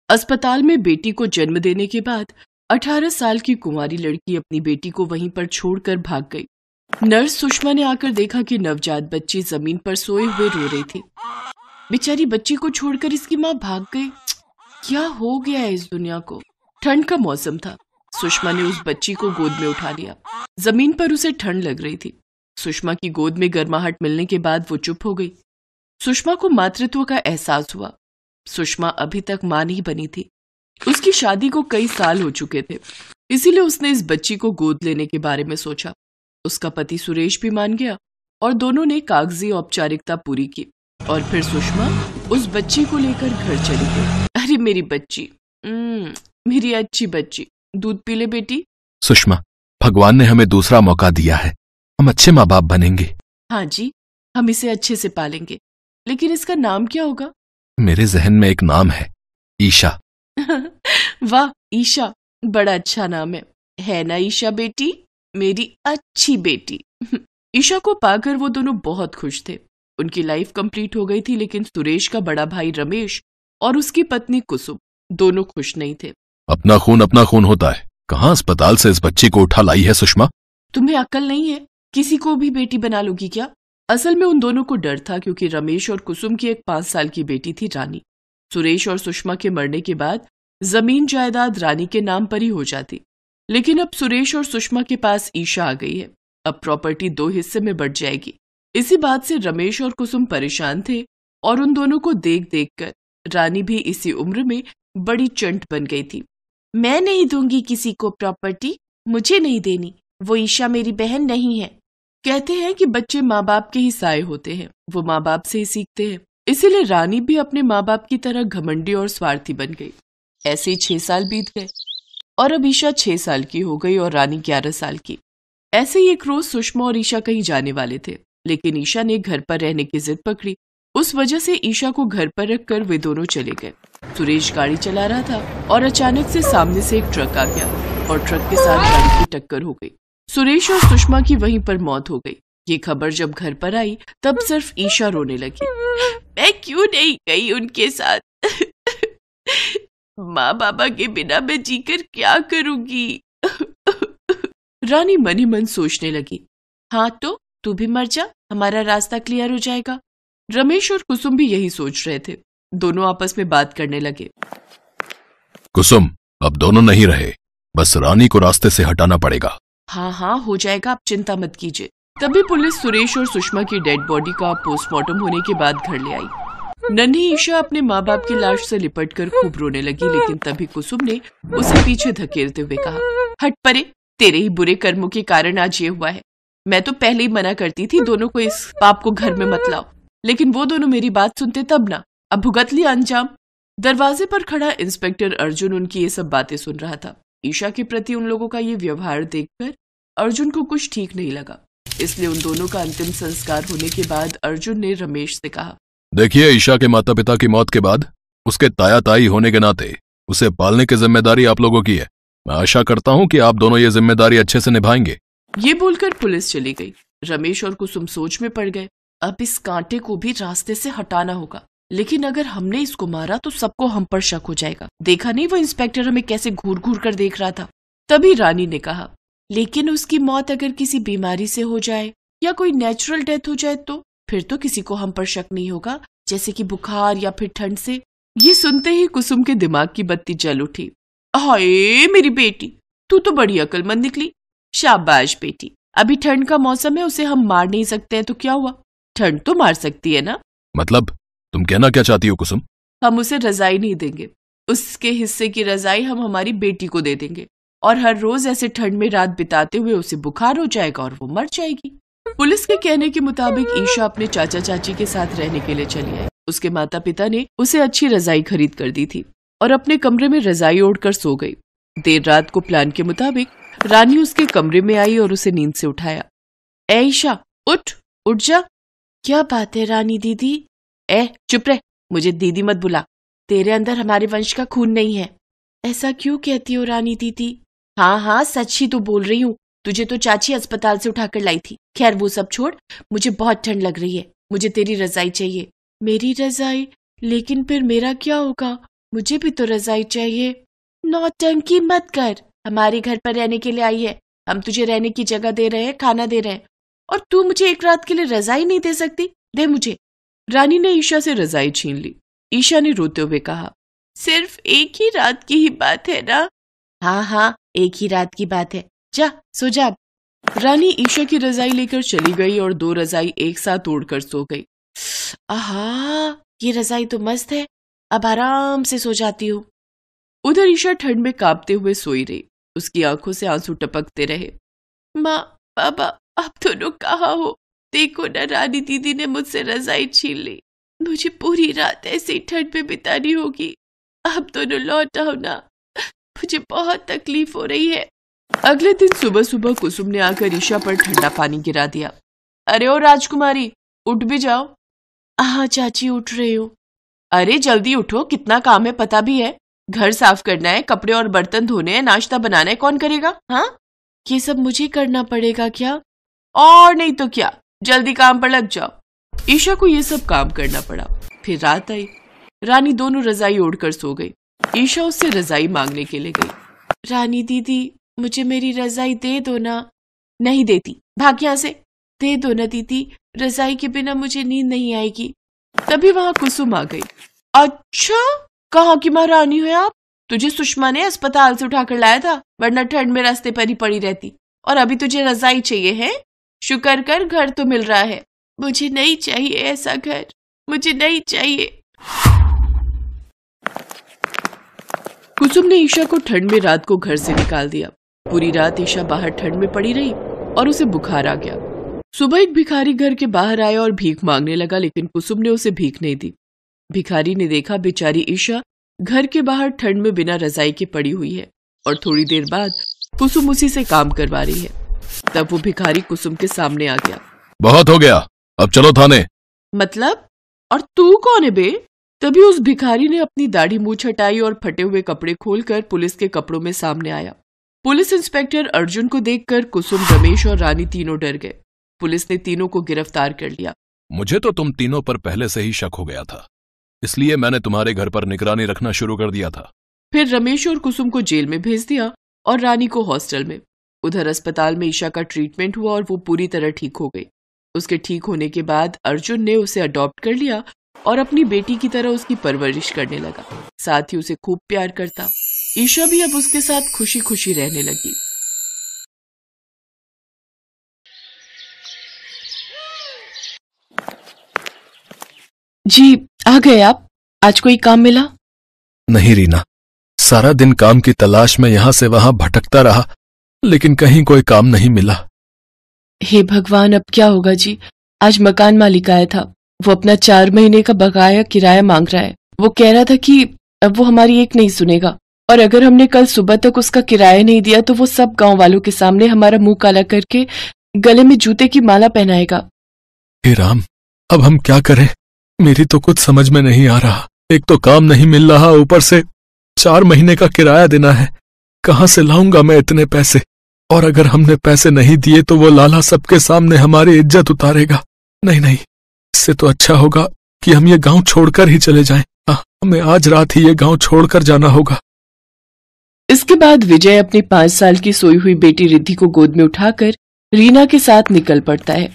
अस्पताल में बेटी को जन्म देने के बाद 18 साल की कुंवारी लड़की अपनी बेटी को वहीं पर छोड़कर भाग गई। नर्स सुषमा ने आकर देखा कि नवजात बच्ची जमीन पर सोए हुए रो रही थी। बेचारी बच्ची को छोड़कर इसकी माँ भाग गई। क्या हो गया है इस दुनिया को। ठंड का मौसम था। सुषमा ने उस बच्ची को गोद में उठा लिया। जमीन पर उसे ठंड लग रही थी। सुषमा की गोद में गर्माहट मिलने के बाद वो चुप हो गई। सुषमा को मातृत्व का एहसास हुआ। सुषमा अभी तक मां नहीं बनी थी। उसकी शादी को कई साल हो चुके थे, इसीलिए उसने इस बच्ची को गोद लेने के बारे में सोचा। उसका पति सुरेश भी मान गया और दोनों ने कागजी औपचारिकता पूरी की और फिर सुषमा उस बच्ची को लेकर घर चली गई। अरे मेरी बच्ची, मेरी अच्छी बच्ची, दूध पी ले बेटी। सुषमा, भगवान ने हमें दूसरा मौका दिया है, हम अच्छे माँ बाप बनेंगे। हाँ जी, हम इसे अच्छे से पालेंगे, लेकिन इसका नाम क्या होगा? मेरे जहन में एक नाम है, ईशा। वाह ईशा, बड़ा अच्छा नाम है ना ईशा बेटी, मेरी अच्छी बेटी। ईशा को पाकर वो दोनों बहुत खुश थे। उनकी लाइफ कंप्लीट हो गई थी, लेकिन सुरेश का बड़ा भाई रमेश और उसकी पत्नी कुसुम दोनों खुश नहीं थे। अपना खून होता है। कहाँ अस्पताल से इस बच्ची को उठा लाई है सुषमा? तुम्हें अक्ल नहीं है? किसी को भी बेटी बना लोगी क्या? असल में उन दोनों को डर था, क्योंकि रमेश और कुसुम की एक 5 साल की बेटी थी रानी। सुरेश और सुषमा के मरने के बाद जमीन जायदाद रानी के नाम पर ही हो जाती, लेकिन अब सुरेश और सुषमा के पास ईशा आ गई है। अब प्रॉपर्टी 2 हिस्से में बढ़ जाएगी। इसी बात से रमेश और कुसुम परेशान थे और उन दोनों को देख देख कर रानी भी इसी उम्र में बड़ी चंट बन गई थी। मैं नहीं दूंगी किसी को प्रॉपर्टी, मुझे नहीं देनी, वो ईशा मेरी बहन नहीं है। कहते हैं कि बच्चे माँ बाप के ही साए होते हैं, वो माँ बाप से ही सीखते हैं। इसीलिए रानी भी अपने माँ बाप की तरह घमंडी और स्वार्थी बन गई। ऐसे ही 6 साल बीत गए और अब ईशा 6 साल की हो गई और रानी 11 साल की। ऐसे ही एक रोज सुषमा और ईशा कहीं जाने वाले थे, लेकिन ईशा ने घर पर रहने की जिद पकड़ी। उस वजह से ईशा को घर पर रखकर वे दोनों चले गए। सुरेश गाड़ी चला रहा था और अचानक से सामने से एक ट्रक आ गया और ट्रक के साथ गाड़ी की टक्कर हो गई। सुरेश और सुषमा की वहीं पर मौत हो गई। ये खबर जब घर पर आई तब सिर्फ ईशा रोने लगी। मैं क्यों नहीं गई उनके साथ? माँ बाबा के बिना मैं जीकर क्या करूंगी? रानी मन ही मन सोचने लगी। हाँ तो तू भी मर जा, हमारा रास्ता क्लियर हो जाएगा। रमेश और कुसुम भी यही सोच रहे थे। दोनों आपस में बात करने लगे। कुसुम, अब दोनों नहीं रहे, बस रानी को रास्ते से हटाना पड़ेगा। हाँ हो जाएगा, आप चिंता मत कीजिए। तभी पुलिस सुरेश और सुषमा की डेड बॉडी का पोस्टमार्टम होने के बाद घर ले आई। नन्ही ईशा अपने माँ बाप की लाश से लिपटकर खूब रोने लगी, लेकिन तभी कुसुम ने उसे पीछे धकेलते हुए कहा, हट परे, तेरे ही बुरे कर्मों के कारण आज ये हुआ है। मैं तो पहले ही मना करती थी दोनों को इस पाप को घर में मत लाओ, लेकिन वो दोनों मेरी बात सुनते तब ना, अब भुगत लिया अंजाम। दरवाजे पर खड़ा इंस्पेक्टर अर्जुन उनकी ये सब बातें सुन रहा था। ईशा के प्रति उन लोगों का ये व्यवहार देखकर अर्जुन को कुछ ठीक नहीं लगा, इसलिए उन दोनों का अंतिम संस्कार होने के बाद अर्जुन ने रमेश से कहा, देखिए, ईशा के माता पिता की मौत के बाद उसके ताया ताई होने के नाते उसे पालने की जिम्मेदारी आप लोगों की है। मैं आशा करता हूँ कि आप दोनों ये जिम्मेदारी अच्छे से निभाएंगे। ये बोलकर पुलिस चली गई। रमेश और कुसुम सोच में पड़ गए। अब इस कांटे को भी रास्ते से हटाना होगा, लेकिन अगर हमने इसको मारा तो सबको हम पर शक हो जाएगा। देखा नहीं वो इंस्पेक्टर हमें कैसे घूर घूर कर देख रहा था। तभी रानी ने कहा, लेकिन उसकी मौत अगर किसी बीमारी से हो जाए या कोई नेचुरल डेथ हो जाए तो फिर तो किसी को हम पर शक नहीं होगा, जैसे कि बुखार या फिर ठंड से। ये सुनते ही कुसुम के दिमाग की बत्ती जल उठी। हाय मेरी बेटी, तू तो बड़ी अक्लमंद निकली। शाबाश बेटी, अभी ठंड का मौसम है, उसे हम मार नहीं सकते हैं तो क्या हुआ, ठंड तो मार सकती है ना। मतलब तुम कहना क्या चाहती हो कुसुम? हम उसे रजाई नहीं देंगे, उसके हिस्से की रजाई हम हमारी बेटी को दे देंगे और हर रोज ऐसे ठंड में रात बिताते हुए उसे बुखार हो जाएगा और वो मर जाएगी। पुलिस के कहने के मुताबिक ईशा अपने चाचा चाची के साथ रहने के लिए चली आई। उसके माता पिता ने उसे अच्छी रजाई खरीद कर दी थी और अपने कमरे में रजाई ओढ़कर सो गई। देर रात को प्लान के मुताबिक रानी उसके कमरे में आई और उसे नींद से उठाया। ए ईशा, उठ जा। क्या बात है रानी दीदी? चुप रह, मुझे दीदी मत बुला, तेरे अंदर हमारे वंश का खून नहीं है। ऐसा क्यों कहती हो रानी दीदी? हाँ सच ही तो बोल रही हूँ, तुझे तो चाची अस्पताल से उठाकर लाई थी। खैर वो सब छोड़, मुझे बहुत ठंड लग रही है, मुझे तेरी रजाई चाहिए। मेरी रजाई? लेकिन फिर मेरा क्या होगा? मुझे भी तो रजाई चाहिए। नौटंकी मत कर, हमारे घर पर रहने के लिए आई है, हम तुझे रहने की जगह दे रहे हैं, खाना दे रहे हैं, और तू मुझे एक रात के लिए रजाई नहीं दे सकती? दे मुझे। रानी ने ईशा से रजाई छीन ली। ईशा ने रोते हुए कहा, सिर्फ एक ही रात की ही बात है ना? हाँ हाँ, एक ही रात की बात है, जा सो जा। रानी ईशा की रजाई लेकर चली गई और 2 रजाई एक साथ ओढ़कर सो गई। आहा, ये रजाई तो मस्त है, अब आराम से सो जाती हूँ। उधर ईशा ठंड में कांपते हुए सोई रही। उसकी आंखों से आंसू टपकते रहे। माँ, पापा, आप दोनों कहाँ हो? देखो ना, रानी दीदी ने मुझसे रजाई छीन ली। मुझे पूरी रात ऐसे ही ठंड में बितानी होगी। आप दोनों लौट आओ ना, मुझे बहुत तकलीफ हो रही है। अगले दिन सुबह सुबह कुसुम ने आकर ईशा पर ठंडा पानी गिरा दिया। अरे ओ राजकुमारी, उठ भी जाओ। हाँ चाची, उठ रही हूँ। अरे जल्दी उठो, कितना काम है पता भी है। घर साफ करना है, कपड़े और बर्तन धोने हैं, नाश्ता बनाना है, कौन करेगा? हाँ, ये सब मुझे करना पड़ेगा क्या? और नहीं तो क्या, जल्दी काम पर लग जाओ। ईशा को ये सब काम करना पड़ा। फिर रात आई। रानी दोनों रजाई ओढ़कर सो गई। ईशा उससे रजाई मांगने के लिए गई। रानी दीदी, मुझे मेरी रजाई दे दो ना। नहीं देती, भाग यहाँ से। दे दो ना दीदी, रजाई के बिना मुझे नींद नहीं आएगी। तभी वहां कुसुम आ गई। अच्छा, कहाँ की महारानी हो आप? तुझे सुषमा ने अस्पताल से उठाकर लाया था, वरना ठंड में रास्ते पर ही पड़ी रहती, और अभी तुझे रजाई चाहिए है? शुक्र कर, घर तो मिल रहा है। मुझे नहीं चाहिए ऐसा घर, मुझे नहीं चाहिए। कुसुम ने ईशा को ठंड में रात को घर से निकाल दिया। पूरी रात ईशा बाहर ठंड में पड़ी रही और उसे बुखार आ गया। सुबह एक भिखारी घर के बाहर आया और भीख मांगने लगा, लेकिन कुसुम ने उसे भीख नहीं दी। भिखारी ने देखा बेचारी ईशा घर के बाहर ठंड में बिना रजाई के पड़ी हुई है, और थोड़ी देर बाद कुसुम उसी से काम करवा रही है। तब वो भिखारी कुसुम के सामने आ गया। बहुत हो गया, अब चलो थाने। मतलब? और तू कौन है बे? तभी उस भिखारी ने अपनी दाढ़ी मूछ हटाई और फटे हुए कपड़े खोलकर पुलिस के कपड़ों में सामने आया। पुलिस इंस्पेक्टर अर्जुन को देखकर कुसुम, रमेश और रानी तीनों डर गए। पुलिस ने तीनों को गिरफ्तार कर लिया। मुझे तो तुम तीनों पर पहले से ही शक हो गया था, इसलिए मैंने तुम्हारे घर पर निगरानी रखना शुरू कर दिया था। फिर रमेश और कुसुम को जेल में भेज दिया और रानी को हॉस्टल में। उधर अस्पताल में ईशा का ट्रीटमेंट हुआ और वो पूरी तरह ठीक हो गई। उसके ठीक होने के बाद अर्जुन ने उसे अडॉप्ट कर लिया और अपनी बेटी की तरह उसकी परवरिश करने लगा। साथ ही उसे खूब प्यार करता। ईशा भी अब उसके साथ खुशी खुशी रहने लगी। जी, आ गए आप? आज कोई काम मिला? नहीं रीना, सारा दिन काम की तलाश में यहां से वहां भटकता रहा, लेकिन कहीं कोई काम नहीं मिला। हे भगवान, अब क्या होगा जी? आज मकान मालिक आया था। वो अपना 4 महीने का बकाया किराया मांग रहा है। वो कह रहा था कि अब वो हमारी एक नहीं सुनेगा, और अगर हमने कल सुबह तक उसका किराया नहीं दिया तो वो सब गांव वालों के सामने हमारा मुंह काला करके गले में जूते की माला पहनाएगा। हे राम, अब हम क्या करें? मेरी तो कुछ समझ में नहीं आ रहा। एक तो काम नहीं मिल रहा, ऊपर से 4 महीने का किराया देना है। कहां से लाऊंगा मैं इतने पैसे? और अगर हमने पैसे नहीं दिए तो वो लाला सबके सामने हमारी इज्जत उतारेगा। नहीं नहीं, इससे तो अच्छा होगा कि हम ये गांव छोड़कर ही चले जाएं। हमें आज रात ही ये गांव छोड़कर जाना होगा। इसके बाद विजय अपनी 5 साल की सोई हुई बेटी रिद्धि को गोद में उठाकर रीना के साथ निकल पड़ता है।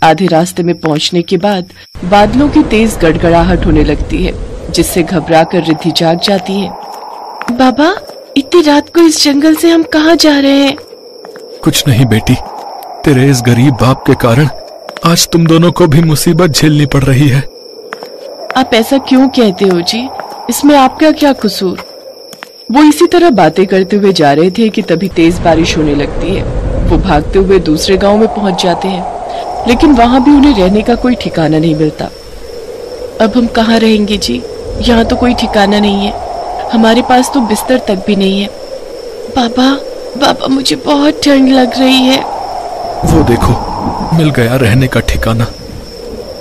आधे रास्ते में पहुंचने के बाद बादलों की तेज गड़गड़ाहट होने लगती है, जिससे घबराकर रिद्धि जाग जाती है। बाबा, इतनी रात को इस जंगल से हम कहाँ जा रहे हैं? कुछ नहीं बेटी, तेरे इस गरीब बाप के कारण आज तुम दोनों को भी मुसीबत झेलनी पड़ रही है। आप ऐसा क्यों कहते हो जी? इसमें आपका क्या कसूर? वो इसी तरह बातें करते हुए जा रहे थे कि तभी तेज बारिश होने लगती है। वो भागते हुए दूसरे गांव में पहुंच जाते हैं, लेकिन वहां भी उन्हें रहने का कोई ठिकाना नहीं मिलता। अब हम कहाँ रहेंगे जी? यहाँ तो कोई ठिकाना नहीं है। हमारे पास तो बिस्तर तक भी नहीं है। पापा, मुझे बहुत ठंड लग रही है। वो देखो, मिल गया रहने का ठिकाना।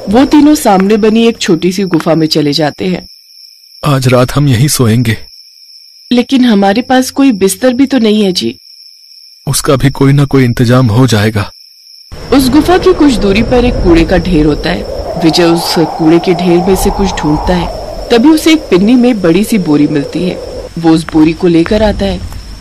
वो तीनों सामने बनी एक छोटी सी गुफा में चले जाते हैं। आज रात हम यहीं सोएंगे। लेकिन हमारे पास कोई बिस्तर भी तो नहीं है जी। उसका भी कोई ना कोई इंतजाम हो जाएगा। उस गुफा की कुछ दूरी पर एक कूड़े का ढेर होता है। विजय उस कूड़े के ढेर में से कुछ ढूंढता है। तभी उसे एक पिन्नी में बड़ी सी बोरी मिलती है। वो उस बोरी को लेकर आता है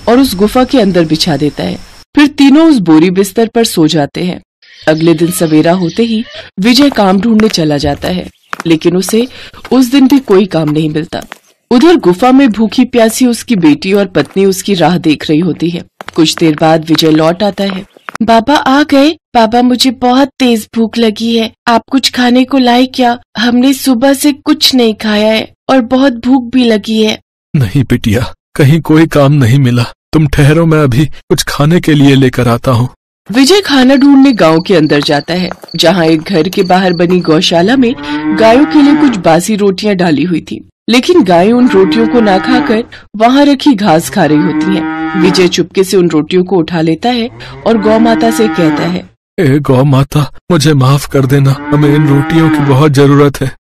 और उस गुफा के अंदर बिछा देता है। फिर तीनों उस बोरी बिस्तर पर सो जाते हैं। अगले दिन सवेरा होते ही विजय काम ढूंढने चला जाता है, लेकिन उसे उस दिन भी कोई काम नहीं मिलता। उधर गुफा में भूखी प्यासी उसकी बेटी और पत्नी उसकी राह देख रही होती है। कुछ देर बाद विजय लौट आता है। बाबा आ गए? बाबा, मुझे बहुत तेज भूख लगी है, आप कुछ खाने को लाए क्या? हमने सुबह से कुछ नहीं खाया है और बहुत भूख भी लगी है। नहीं बिटिया, कहीं कोई काम नहीं मिला, तुम ठहरो, मैं अभी कुछ खाने के लिए लेकर आता हूँ। विजय खाना ढूंढने गांव के अंदर जाता है, जहां एक घर के बाहर बनी गौशाला में गायों के लिए कुछ बासी रोटियां डाली हुई थी, लेकिन गायें उन रोटियों को ना खाकर वहां रखी घास खा रही होती हैं। विजय चुपके से उन रोटियों को उठा लेता है और गौ माता से कहता है, ए गौ माता, मुझे माफ कर देना, हमें इन रोटियों की बहुत जरूरत है।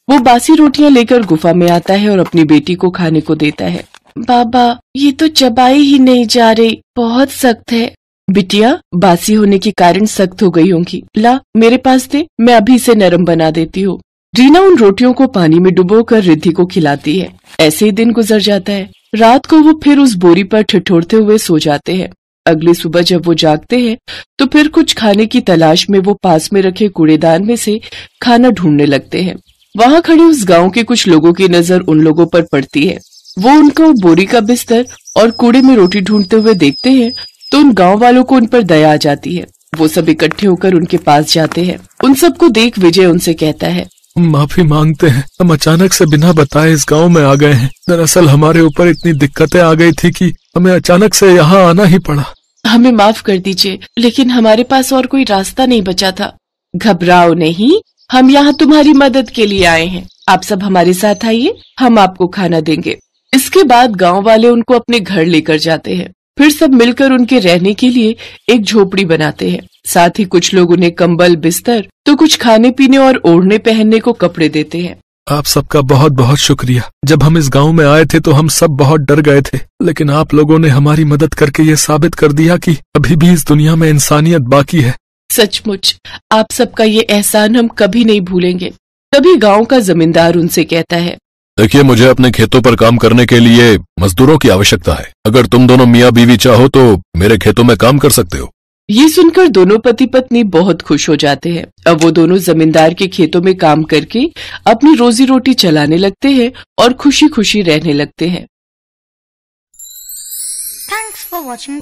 वो बासी रोटियां लेकर गुफा में आता है और अपनी बेटी को खाने को देता है। बाबा, ये तो चबाई ही नहीं जा रही, बहुत सख्त है। बिटिया, बासी होने के कारण सख्त हो गई होंगी, ला मेरे पास दे, मैं अभी से नरम बना देती हूँ। रीना उन रोटियों को पानी में डुबोकर रिद्धि को खिलाती है। ऐसे ही दिन गुजर जाता है। रात को वो फिर उस बोरी पर ठिठुरते हुए सो जाते हैं। अगली सुबह जब वो जागते हैं तो फिर कुछ खाने की तलाश में वो पास में रखे कूड़ेदान में से खाना ढूंढने लगते हैं। वहां खड़े उस गांव के कुछ लोगों की नजर उन लोगों पर पड़ती है। वो उनको बोरी का बिस्तर और कूड़े में रोटी ढूंढते हुए देखते हैं तो उन गांव वालों को उन पर दया आ जाती है। वो सब इकट्ठे होकर उनके पास जाते हैं। उन सबको देख विजय उनसे कहता है, माफी मांगते हैं, हम अचानक से बिना बताए इस गांव में आ गए हैं। दरअसल हमारे ऊपर इतनी दिक्कतें आ गई थी कि हमें अचानक से यहाँ आना ही पड़ा। हमें माफ कर दीजिए, लेकिन हमारे पास और कोई रास्ता नहीं बचा था। घबराओ नहीं, हम यहाँ तुम्हारी मदद के लिए आए हैं। आप सब हमारे साथ आइए, हम आपको खाना देंगे। इसके बाद गांव वाले उनको अपने घर लेकर जाते हैं। फिर सब मिलकर उनके रहने के लिए एक झोपड़ी बनाते हैं। साथ ही कुछ लोग उन्हें कंबल, बिस्तर तो कुछ खाने पीने और ओढ़ने पहनने को कपड़े देते हैं। आप सबका बहुत बहुत शुक्रिया। जब हम इस गांव में आए थे तो हम सब बहुत डर गए थे, लेकिन आप लोगों ने हमारी मदद करके ये साबित कर दिया कि अभी भी इस दुनिया में इंसानियत बाकी है। सचमुच आप सबका ये एहसान हम कभी नहीं भूलेंगे। तभी गांव का जमींदार उनसे कहता है, देखिए, मुझे अपने खेतों पर काम करने के लिए मजदूरों की आवश्यकता है। अगर तुम दोनों मियाँ बीवी चाहो तो मेरे खेतों में काम कर सकते हो। ये सुनकर दोनों पति पत्नी बहुत खुश हो जाते हैं। अब वो दोनों जमींदार के खेतों में काम करके अपनी रोजी रोटी चलाने लगते हैं और खुशी खुशी रहने लगते हैं। Thanks for watching.